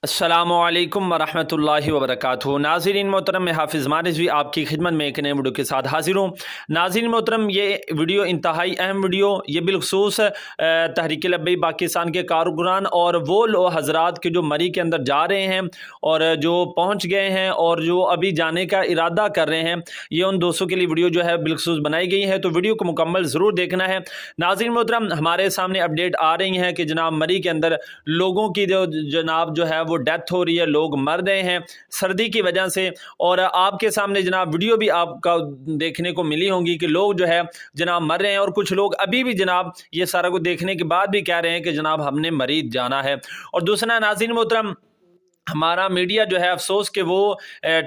अस्सलामुअलैकुम वरहमतुल्लाहि वबरकातुहू। नाज़रीन मोहतरम, मैं हाफिज़ रिज़वी आपकी खिदमत में एक नए वीडियो के साथ हाजिर हूँ। नाज़रीन मोहतरम, ये वीडियो इंतहाई अहम वीडियो, ये बिलखसूस तहरीक लब्बैक पाकिस्तान के कारकुनान और वो लोग हज़रात के जो मरी के अंदर जा रहे हैं और जो पहुँच गए हैं और जो अभी जाने का इरादा कर रहे हैं, ये उन दोस्तों के लिए वीडियो जो है बिलखसूस बनाई गई है, तो वीडियो को मुकम्मल ज़रूर देखना है। नाज़रीन मोहतरम, हमारे सामने अपडेट आ रही हैं कि जनाब मरी के अंदर लोगों की जनाब जो है वो डेथ हो रही है, लोग मर रहे हैं सर्दी की वजह से। और आपके सामने जनाब वीडियो भी आपका देखने को मिली होंगी कि लोग जो है जनाब मर रहे हैं, और कुछ लोग अभी भी जनाब ये सारा कुछ देखने के बाद भी कह रहे हैं कि जनाब हमने मरीज जाना है। और दूसरा नाज़रीन मोहतरम, हमारा मीडिया जो है अफसोस कि वो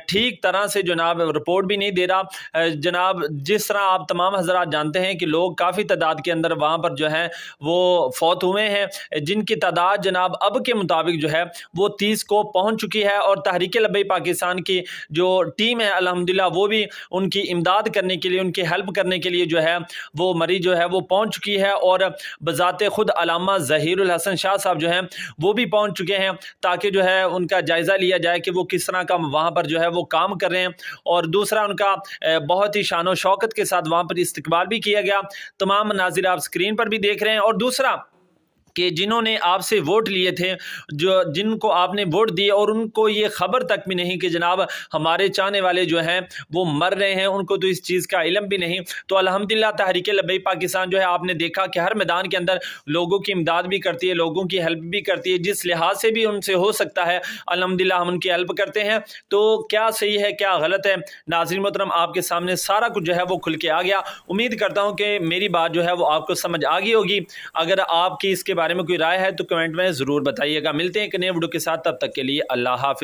ठीक तरह से जनाब रिपोर्ट भी नहीं दे रहा। जनाब जिस तरह आप तमाम हज़रात जानते हैं कि लोग काफ़ी तादाद के अंदर वहाँ पर जो है वो फौत हुए हैं, जिनकी तादाद जनाब अब के मुताबिक जो है वो 30 को पहुँच चुकी है। और तहरीक लब्बैक पाकिस्तान की जो टीम है अल्हम्दुलिल्लाह वो भी उनकी इमदाद करने के लिए, उनकी हेल्प करने के लिए जो है वो मरीज जो है वो पहुँच चुकी है। और बज़ाते ख़ुद अल्लामा ज़हीरुल हसन शाह साहब जो हैं वो भी पहुँच चुके हैं, ताकि जो है उनका जायज़ा लिया जाए कि वो किस तरह का वहाँ पर जो है वो काम कर रहे हैं। और दूसरा, उनका बहुत ही शान और शौकत के साथ वहाँ पर इस्तकबाल भी किया गया। तमाम नाज़रीन आप स्क्रीन पर भी देख रहे हैं। और दूसरा कि जिन्होंने आपसे वोट लिए थे, जो जिनको आपने वोट दिए और उनको ये ख़बर तक भी नहीं कि जनाब हमारे चाहने वाले जो हैं वो मर रहे हैं, उनको तो इस चीज़ का इल्म भी नहीं। तो अल्हम्दुलिल्लाह तहरीक लब्बैक पाकिस्तान जो है आपने देखा कि हर मैदान के अंदर लोगों की इमदाद भी करती है, लोगों की हेल्प भी करती है, जिस लिहाज से भी उनसे हो सकता है अल्हम्दुलिल्लाह हम उनकी हेल्प करते हैं। तो क्या सही है क्या गलत है, नाज़रीन मोहतरम आपके सामने सारा कुछ जो है वो खुल के आ गया। उम्मीद करता हूँ कि मेरी बात जो है वो आपको समझ आ गई होगी। अगर आपकी इसके बारे में कोई राय है तो कमेंट में ज़रूर बताइएगा। मिलते हैं एक नए वीडियो के साथ, तब तक के लिए अल्लाह हाफ़िज़।